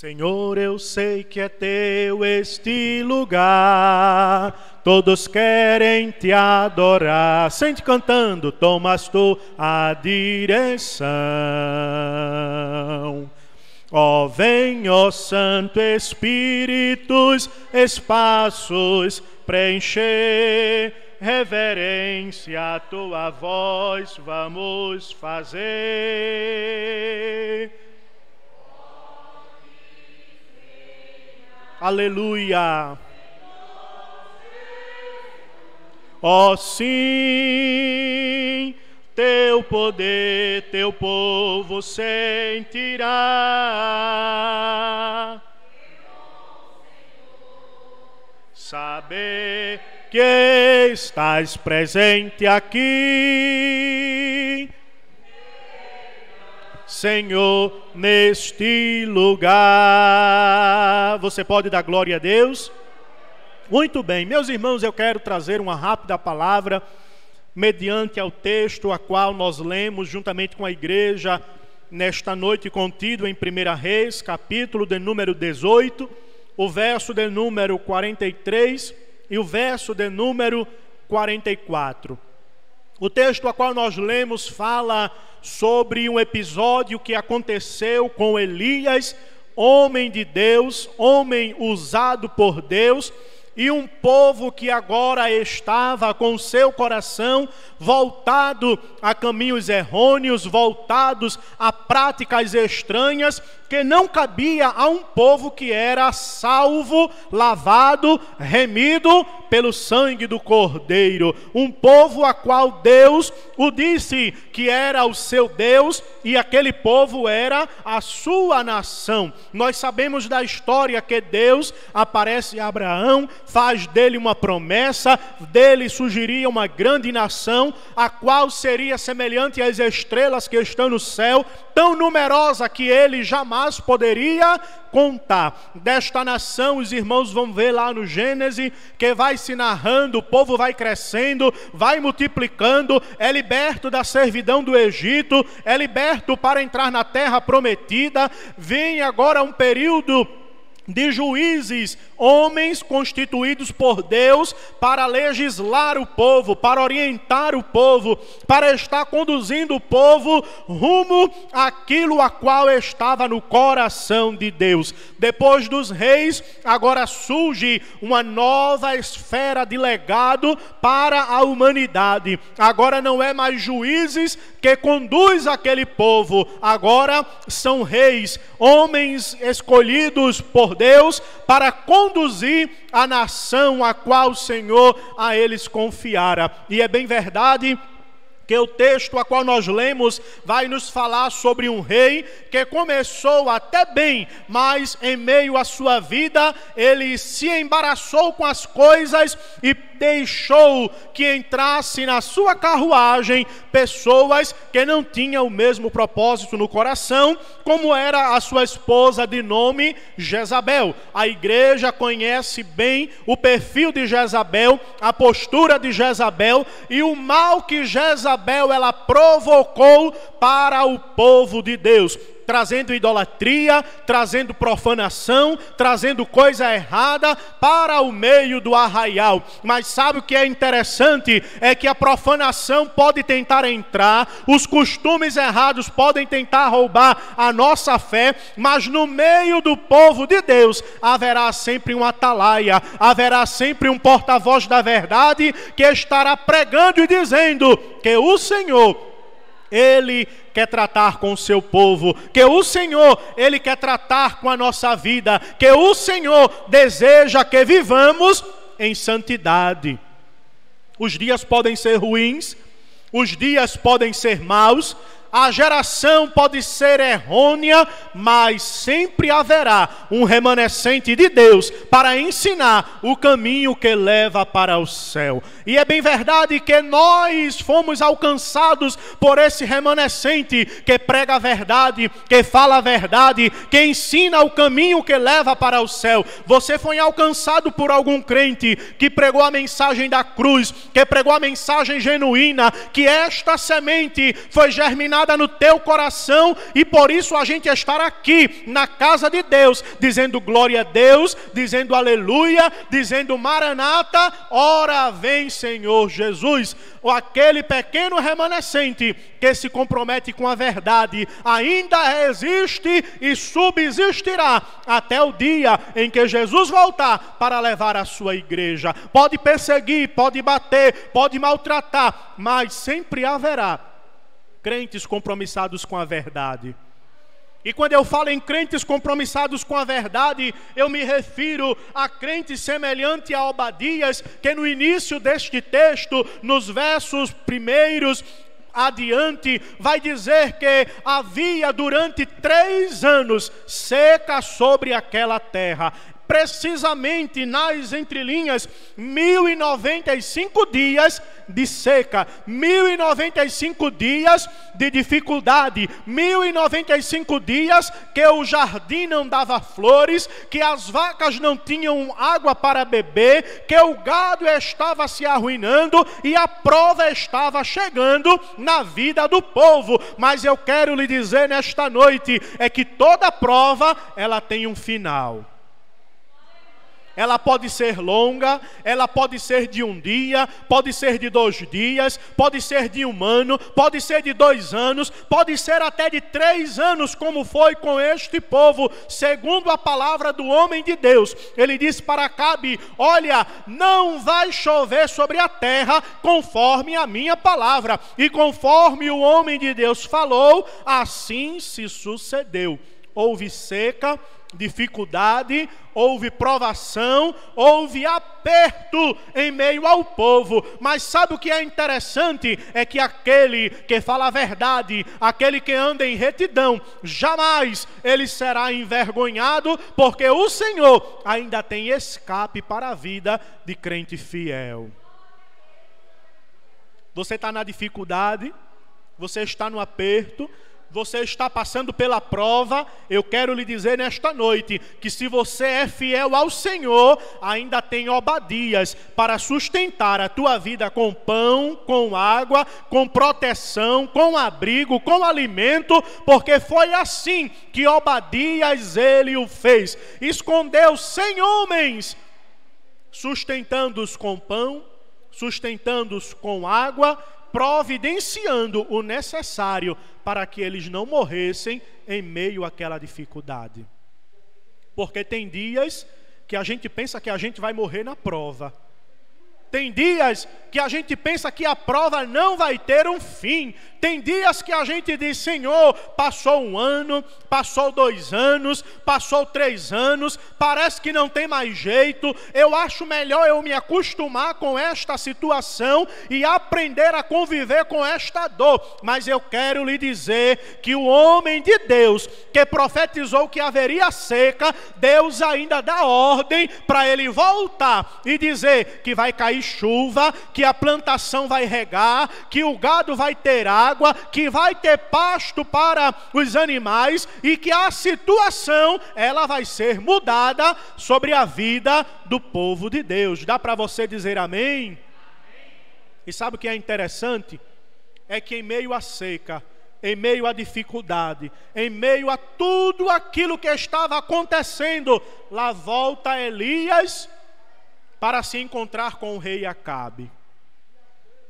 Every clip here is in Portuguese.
Senhor, eu sei que é teu este lugar, todos querem te adorar. Sente cantando, tomas tu a direção. Ó, vem, ó Santo Espírito, espaços preencher, reverência a tua voz vamos fazer. Aleluia. Ó sim, teu poder, teu povo sentirá. Saber que estás presente aqui, Senhor, neste lugar. Você pode dar glória a Deus? Muito bem, meus irmãos, eu quero trazer uma rápida palavra mediante ao texto a qual nós lemos juntamente com a igreja nesta noite, contido em 1 Reis, capítulo de número 18, o verso de número 43 e o verso de número 44. O texto a qual nós lemos fala sobre um episódio que aconteceu com Elias, homem de Deus, homem usado por Deus, e um povo que agora estava com seu coração voltado a caminhos errôneos, voltados a práticas estranhas, que não cabia a um povo que era salvo, lavado, remido pelo sangue do Cordeiro. Um povo a qual Deus o disse que era o seu Deus e aquele povo era a sua nação. Nós sabemos da história que Deus aparece a Abraão, faz dele uma promessa, dele surgiria uma grande nação, a qual seria semelhante às estrelas que estão no céu, tão numerosa que ele jamais poderia contar. Desta nação, os irmãos vão ver lá no Gênesis, que vai se narrando, o povo vai crescendo, vai multiplicando, é liberto da servidão do Egito, é liberto para entrar na terra prometida. Vem agora um período de juízes, homens constituídos por Deus para legislar o povo, para orientar o povo, para estar conduzindo o povo rumo àquilo a qual estava no coração de Deus. Depois dos reis, agora surge uma nova esfera de legado para a humanidade. Agora não é mais juízes que conduz aquele povo, agora são reis, homens escolhidos por Deus para conduzir a nação a qual o Senhor a eles confiara. E é bem verdade que o texto a qual nós lemos vai nos falar sobre um rei que começou até bem, mas em meio à sua vida ele se embaraçou com as coisas e deixou que entrasse na sua carruagem pessoas que não tinham o mesmo propósito no coração, como era a sua esposa de nome Jezabel. A igreja conhece bem o perfil de Jezabel, a postura de Jezabel e o mal que Jezabel ela provocou para o povo de Deus, trazendo idolatria, trazendo profanação, trazendo coisa errada para o meio do arraial. Mas sabe o que é interessante? É que a profanação pode tentar entrar, os costumes errados podem tentar roubar a nossa fé, mas no meio do povo de Deus haverá sempre um atalaia, haverá sempre um porta-voz da verdade que estará pregando e dizendo que o Senhor, Ele quer tratar com o seu povo, que o Senhor, Ele quer tratar com a nossa vida, que o Senhor deseja que vivamos em santidade. Os dias podem ser ruins, os dias podem ser maus, a geração pode ser errônea, mas sempre haverá um remanescente de Deus para ensinar o caminho que leva para o céu. E é bem verdade que nós fomos alcançados por esse remanescente que prega a verdade, que fala a verdade, que ensina o caminho que leva para o céu. Você foi alcançado por algum crente que pregou a mensagem da cruz, que pregou a mensagem genuína, que esta semente foi germinada semeada no teu coração, e por isso a gente estar aqui na casa de Deus, dizendo glória a Deus, dizendo aleluia, dizendo maranata, ora vem Senhor Jesus. Ou aquele pequeno remanescente que se compromete com a verdade ainda existe e subsistirá até o dia em que Jesus voltar para levar a sua igreja. Pode perseguir, pode bater, pode maltratar, mas sempre haverá crentes compromissados com a verdade. E quando eu falo em crentes compromissados com a verdade, eu me refiro a crentes semelhantes a Obadias, que no início deste texto, nos versos primeiros adiante, vai dizer que havia durante 3 anos seca sobre aquela terra. Precisamente nas entrelinhas, 1095 dias de seca, 1095 dias de dificuldade, 1095 dias que o jardim não dava flores, que as vacas não tinham água para beber, que o gado estava se arruinando e a prova estava chegando na vida do povo. Mas eu quero lhe dizer nesta noite, é que toda prova, ela tem um final. Ela pode ser longa, ela pode ser de 1 dia, pode ser de 2 dias, pode ser de 1 ano, pode ser de 2 anos, pode ser até de 3 anos, como foi com este povo, segundo a palavra do homem de Deus. Ele disse para Acabe: olha, não vai chover sobre a terra conforme a minha palavra. E conforme o homem de Deus falou, assim se sucedeu. Houve seca, dificuldade, houve provação, houve aperto em meio ao povo. Mas sabe o que é interessante? É que aquele que fala a verdade, aquele que anda em retidão, jamais ele será envergonhado, porque o Senhor ainda tem escape para a vida de crente fiel. Você está na dificuldade, você está no aperto, você está passando pela prova. Eu quero lhe dizer nesta noite que se você é fiel ao Senhor, ainda tem Obadias para sustentar a tua vida com pão, com água, com proteção, com abrigo, com alimento, porque foi assim que Obadias ele o fez. Escondeu 100 homens, sustentando-os com pão, sustentando-os com água, providenciando o necessário para que eles não morressem em meio àquela dificuldade. Porque tem dias que a gente pensa que a gente vai morrer na prova. Tem dias que a gente pensa que a prova não vai ter um fim. Tem dias que a gente diz: Senhor, passou 1 ano, passou 2 anos, passou 3 anos, parece que não tem mais jeito. Eu acho melhor eu me acostumar com esta situação e aprender a conviver com esta dor. Mas eu quero lhe dizer que o homem de Deus que profetizou que haveria seca, Deus ainda dá ordem para ele voltar e dizer que vai cair chuva, que a plantação vai regar, que o gado vai ter água, que vai ter pasto para os animais e que a situação ela vai ser mudada sobre a vida do povo de Deus. Dá para você dizer amém? E sabe o que é interessante? É que em meio à seca, em meio à dificuldade, em meio a tudo aquilo que estava acontecendo, lá volta Elias para se encontrar com o rei Acabe.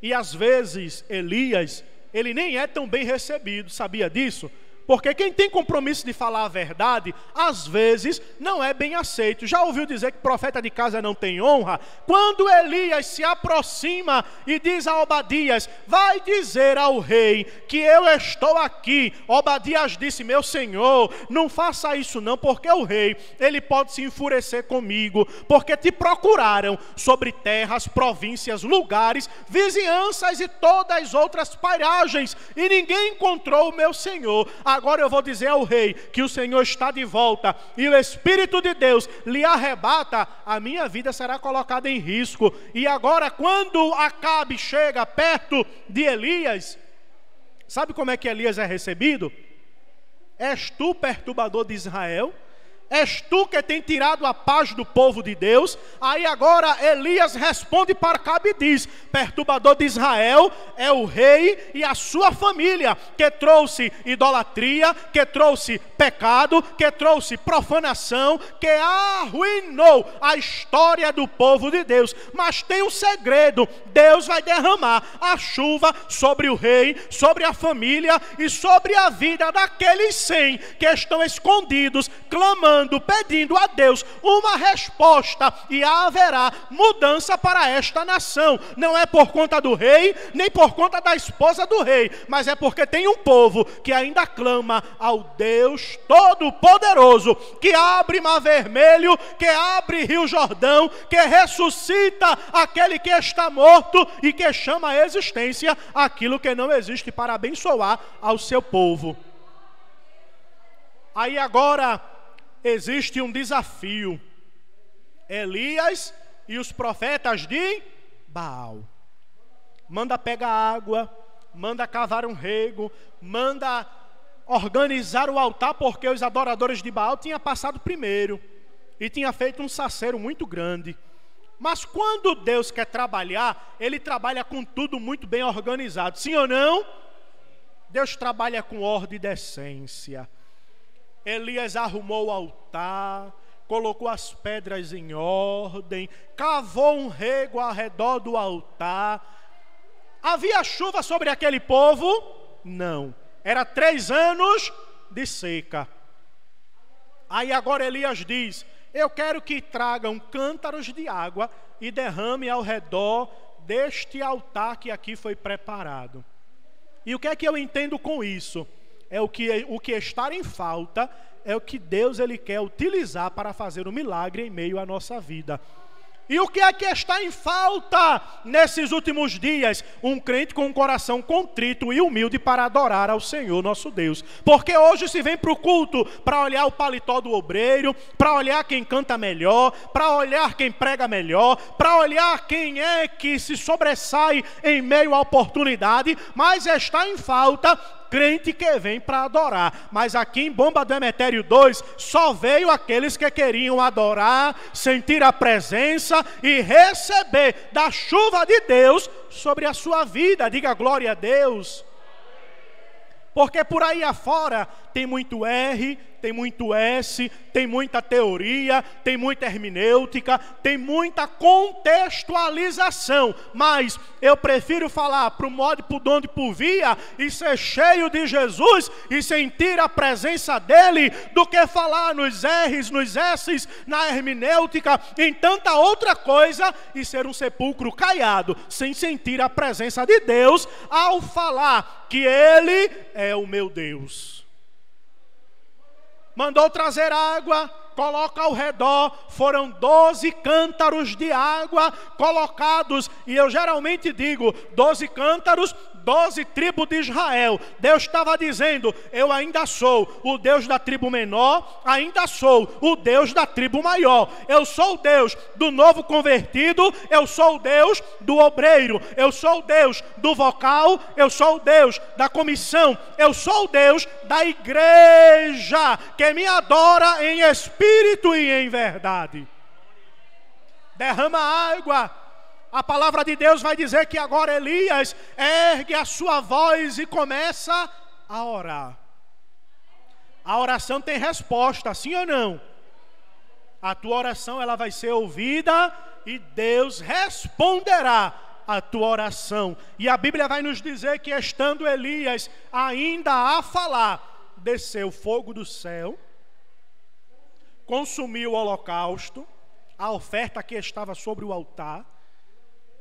E às vezes Elias, ele nem é tão bem recebido, sabia disso? Porque quem tem compromisso de falar a verdade, às vezes não é bem aceito. Já ouviu dizer que profeta de casa não tem honra? Quando Elias se aproxima e diz a Obadias: vai dizer ao rei que eu estou aqui. Obadias disse: meu senhor, não faça isso não, porque o rei, ele pode se enfurecer comigo, porque te procuraram sobre terras, províncias, lugares, vizinhanças e todas as outras paragens, e ninguém encontrou o meu senhor. Agora eu vou dizer ao rei que o Senhor está de volta e o Espírito de Deus lhe arrebata, a minha vida será colocada em risco. E agora, quando Acabe chega perto de Elias, sabe como é que Elias é recebido? És tu perturbador de Israel? És tu que tem tirado a paz do povo de Deus? Aí agora Elias responde para Acabe e diz: perturbador de Israel é o rei e a sua família, que trouxe idolatria, que trouxe pecado, que trouxe profanação, que arruinou a história do povo de Deus. Mas tem um segredo: Deus vai derramar a chuva sobre o rei, sobre a família e sobre a vida daqueles 100 que estão escondidos, clamando, pedindo a Deus uma resposta, e haverá mudança para esta nação. Não é por conta do rei, nem por conta da esposa do rei, mas é porque tem um povo que ainda clama ao Deus Todo-Poderoso, que abre Mar Vermelho, que abre Rio Jordão, que ressuscita aquele que está morto e que chama à existência aquilo que não existe, para abençoar ao seu povo. Aí agora existe um desafio. Elias e os profetas de Baal. Manda pegar água, manda cavar um rego, manda organizar o altar, porque os adoradores de Baal tinham passado primeiro e tinha feito um saceiro muito grande. Mas quando Deus quer trabalhar, Ele trabalha com tudo muito bem organizado. Sim ou não? Deus trabalha com ordem e decência. Elias arrumou o altar, colocou as pedras em ordem, cavou um rego ao redor do altar. Havia chuva sobre aquele povo? Não. Era 3 anos de seca. Aí agora Elias diz: eu quero que tragam cântaros de água e derrame ao redor deste altar que aqui foi preparado. E o que é que eu entendo com isso? O que está em falta é o que Deus Ele quer utilizar para fazer um milagre em meio à nossa vida. E o que é que está em falta nesses últimos dias? Um crente com um coração contrito e humilde para adorar ao Senhor nosso Deus. Porque hoje se vem para o culto para olhar o paletó do obreiro, para olhar quem canta melhor, para olhar quem prega melhor, para olhar quem é que se sobressai em meio à oportunidade, mas está em falta crente que vem para adorar. Mas aqui em Bomba do Emetério 2 só veio aqueles que queriam adorar, sentir a presença e receber da chuva de Deus sobre a sua vida. Diga glória a Deus. Porque por aí afora tem muito R, tem muito S, tem muita teoria, tem muita hermenêutica, tem muita contextualização. Mas eu prefiro falar para o modo, por onde, por via, e ser cheio de Jesus e sentir a presença dEle, do que falar nos R's, nos S's, na hermenêutica, em tanta outra coisa, e ser um sepulcro caiado, sem sentir a presença de Deus, ao falar que Ele é o meu Deus. Mandou trazer água, coloca ao redor, foram 12 cântaros de água colocados, e eu geralmente digo, 12 cântaros, 12 tribos de Israel. Deus estava dizendo: eu ainda sou o Deus da tribo menor, ainda sou o Deus da tribo maior. Eu sou o Deus do novo convertido, eu sou o Deus do obreiro, eu sou o Deus do vocal, eu sou o Deus da comissão, eu sou o Deus da igreja que me adora em espírito e em verdade. Derrama água. A palavra de Deus vai dizer que agora Elias ergue a sua voz e começa a orar. A oração tem resposta, sim ou não? A tua oração, ela vai ser ouvida e Deus responderá a tua oração. E a Bíblia vai nos dizer que, estando Elias ainda a falar, desceu fogo do céu, consumiu o holocausto, a oferta que estava sobre o altar,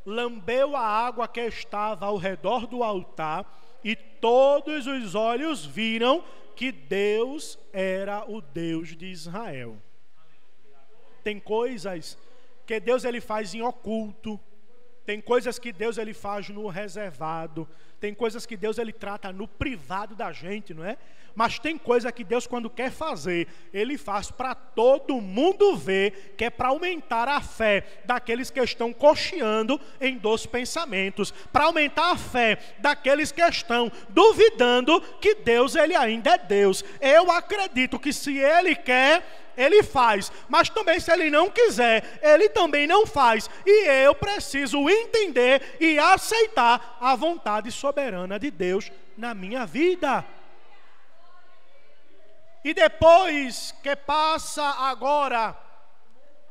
lambeu a água que estava ao redor do altar, e todos os olhos viram que Deus era o Deus de Israel. Tem coisas que Deus ele faz em oculto, tem coisas que Deus ele faz no reservado, tem coisas que Deus ele trata no privado da gente, não é? Mas tem coisa que Deus, quando quer fazer, Ele faz para todo mundo ver, que é para aumentar a fé daqueles que estão cocheando em 2 pensamentos, para aumentar a fé daqueles que estão duvidando que Deus, Ele ainda é Deus. Eu acredito que se Ele quer, Ele faz, mas também se Ele não quiser, Ele também não faz. E eu preciso entender e aceitar a vontade soberana de Deus na minha vida. E depois que passa agora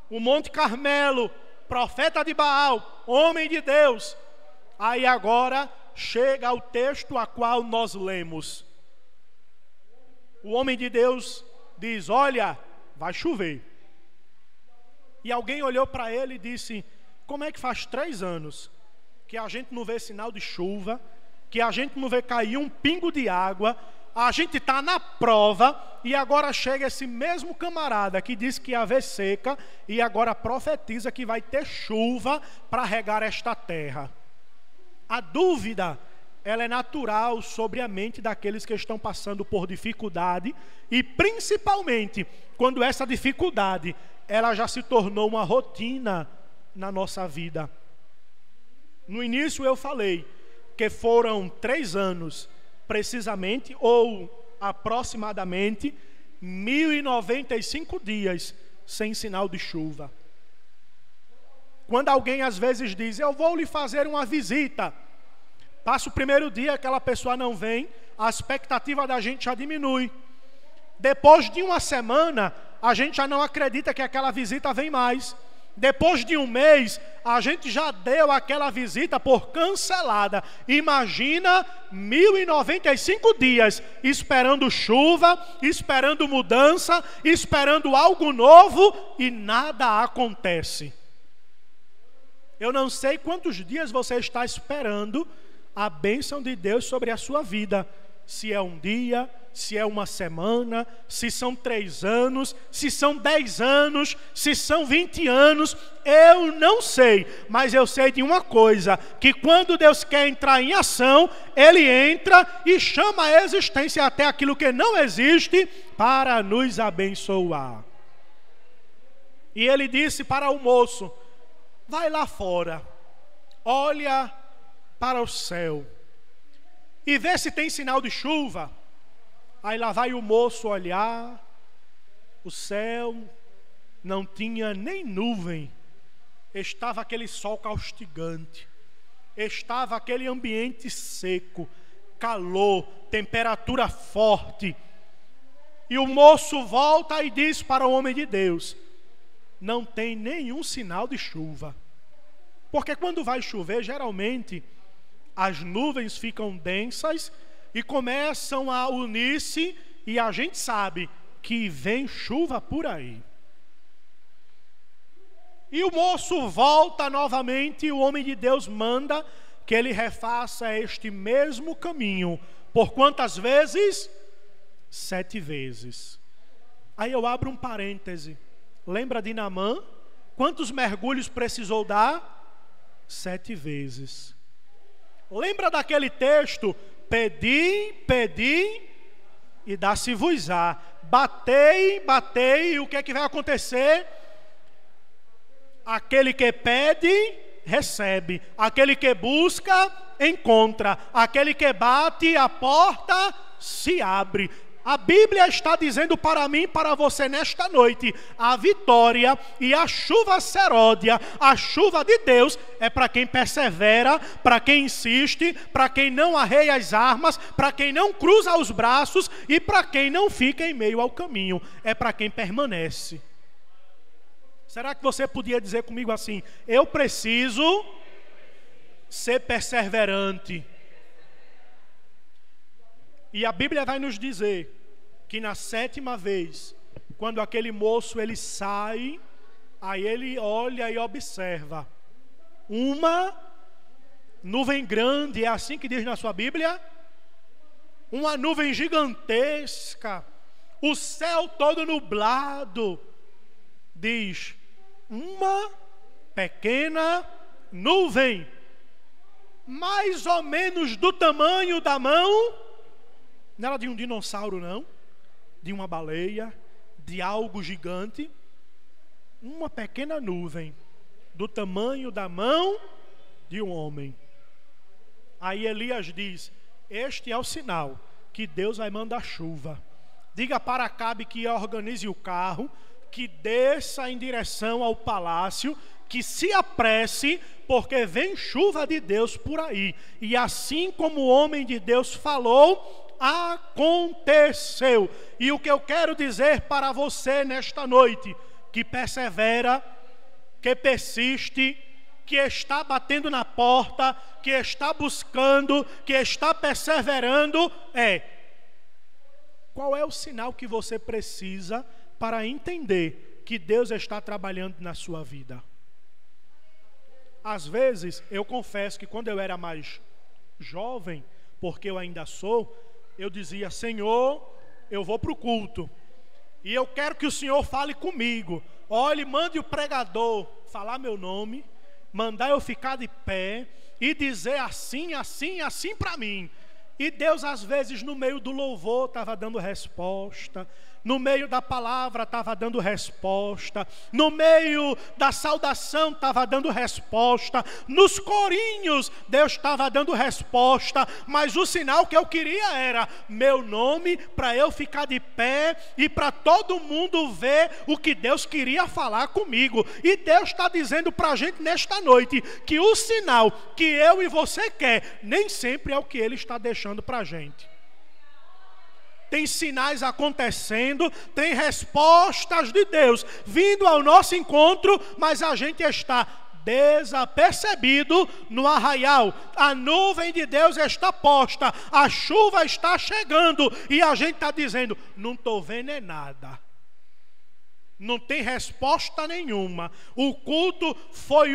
o Monte Carmelo, profeta de Baal, homem de Deus, aí agora chega o texto a qual nós lemos. O homem de Deus diz: olha, vai chover. E alguém olhou para ele e disse: como é que faz 3 anos que a gente não vê sinal de chuva, que a gente não vê cair um pingo de água, a gente está na prova, e agora chega esse mesmo camarada que diz que ia haver seca, e agora profetiza que vai ter chuva para regar esta terra. A dúvida, ela é natural sobre a mente daqueles que estão passando por dificuldade, e principalmente quando essa dificuldade, ela já se tornou uma rotina na nossa vida. No início eu falei que foram 3 anos, precisamente, ou aproximadamente 1095 dias sem sinal de chuva. Quando alguém às vezes diz: eu vou lhe fazer uma visita, passa o primeiro dia, aquela pessoa não vem, a expectativa da gente já diminui. Depois de uma semana, a gente já não acredita que aquela visita vem mais. Depois de um mês, a gente já deu aquela visita por cancelada. Imagina 1095 dias esperando chuva, esperando mudança, esperando algo novo, e nada acontece. Eu não sei quantos dias você está esperando a bênção de Deus sobre a sua vida. Se é um dia, se é uma semana, se são 3 anos, se são 10 anos, se são 20 anos, eu não sei. Mas eu sei de uma coisa, que quando Deus quer entrar em ação, Ele entra e chama a existência até aquilo que não existe para nos abençoar. E Ele disse para o moço: vai lá fora, olha para o céu e vê se tem sinal de chuva. Aí lá vai o moço olhar, o céu não tinha nem nuvem, estava aquele sol caustigante, estava aquele ambiente seco, calor, temperatura forte. E o moço volta e diz para o homem de Deus: não tem nenhum sinal de chuva. Porque quando vai chover, geralmente as nuvens ficam densas e começam a unir-se, e a gente sabe que vem chuva por aí. E o moço volta novamente, e o homem de Deus manda que ele refaça este mesmo caminho. Por quantas vezes? 7 vezes. Aí eu abro um parêntese. Lembra de Naamã? Quantos mergulhos precisou dar? 7 vezes. Lembra daquele texto? Pedi, pedi e dá-se-vos-á. Batei, batei, e o que é que vai acontecer? Aquele que pede, recebe. Aquele que busca, encontra. Aquele que bate, a porta se abre. A Bíblia está dizendo para mim e para você nesta noite: a vitória e a chuva seródia, a chuva de Deus, é para quem persevera, para quem insiste, para quem não arreia as armas, para quem não cruza os braços e para quem não fica em meio ao caminho. É para quem permanece. Será que você podia dizer comigo assim: eu preciso ser perseverante? E a Bíblia vai nos dizer que na 7ª vez, quando aquele moço ele sai, aí ele olha e observa uma nuvem grande. É assim que diz na sua Bíblia? Uma nuvem gigantesca, o céu todo nublado. Diz: uma pequena nuvem, mais ou menos do tamanho da mão Não era de um dinossauro, não. De uma baleia, de algo gigante. Uma pequena nuvem, do tamanho da mão de um homem. Aí Elias diz: este é o sinal que Deus vai mandar chuva. Diga para Acabe que organize o carro, que desça em direção ao palácio, que se apresse, porque vem chuva de Deus por aí. E assim como o homem de Deus falou, aconteceu. E o que eu quero dizer para você nesta noite, que persevera, que persiste, que está batendo na porta, que está buscando, que está perseverando, qual é o sinal que você precisa para entender que Deus está trabalhando na sua vida? Às vezes, eu confesso que quando eu era mais jovem, porque eu ainda sou, eu dizia: Senhor, eu vou para o culto, e eu quero que o Senhor fale comigo. Olhe, mande o pregador falar meu nome, mandar eu ficar de pé e dizer assim, assim, assim para mim. E Deus, às vezes, no meio do louvor estava dando resposta, no meio da palavra estava dando resposta, no meio da saudação estava dando resposta, nos corinhos Deus estava dando resposta, mas o sinal que eu queria era meu nome, para eu ficar de pé e para todo mundo ver o que Deus queria falar comigo. E Deus está dizendo para a gente nesta noite que o sinal que eu e você quer nem sempre é o que Ele está deixando para a gente. Tem sinais acontecendo, tem respostas de Deus vindo ao nosso encontro, mas a gente está desapercebido no arraial. A nuvem de Deus está posta, a chuva está chegando e a gente está dizendo: não estou vendo nada. Não tem resposta nenhuma. O culto foi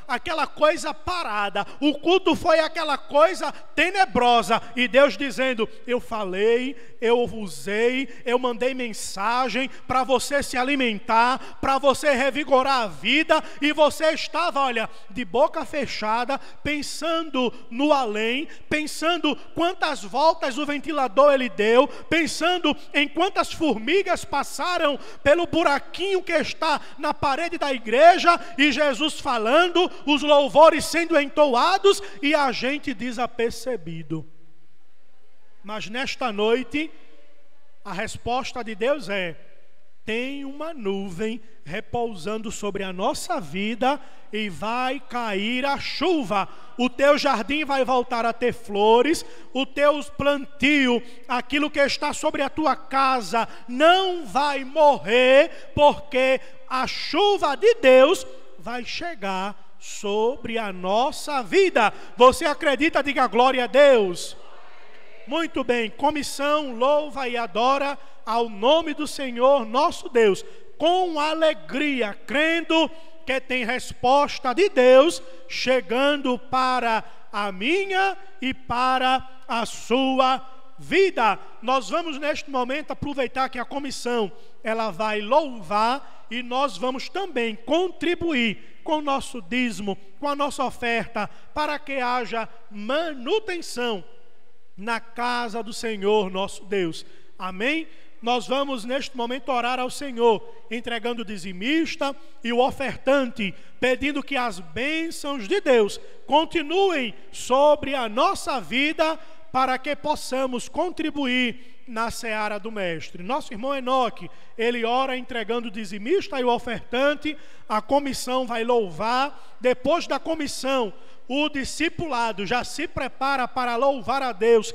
aquela coisa parada. O culto foi aquela coisa tenebrosa. E Deus dizendo: eu falei, eu usei, eu mandei mensagem para você se alimentar, para você revigorar a vida. E você estava, olha, de boca fechada, pensando no além, pensando quantas voltas o ventilador ele deu, pensando em quantas formigas passaram pelo buraquinho que está na parede da igreja, e Jesus falando, os louvores sendo entoados e a gente desapercebido. Mas nesta noite a resposta de Deus é: tem uma nuvem repousando sobre a nossa vida e vai cair a chuva. O teu jardim vai voltar a ter flores, o teu plantio, aquilo que está sobre a tua casa não vai morrer, porque a chuva de Deus vai chegar sobre a nossa vida. Você acredita? Diga glória a Deus. Muito bem, comissão louva e adora ao nome do Senhor nosso Deus, com alegria, crendo que tem resposta de Deus chegando para a minha e para a sua vida. Nós vamos neste momento aproveitar que a comissão ela vai louvar, e nós vamos também contribuir com o nosso dízimo, com a nossa oferta, para que haja manutenção na casa do Senhor nosso Deus. Amém? Nós vamos neste momento orar ao Senhor, entregando o dizimista e o ofertante, pedindo que as bênçãos de Deus continuem sobre a nossa vida, para que possamos contribuir na seara do Mestre. Nosso irmão Enoque, ele ora entregando o dizimista e o ofertante, a comissão vai louvar. Depois da comissão, o discipulado já se prepara para louvar a Deus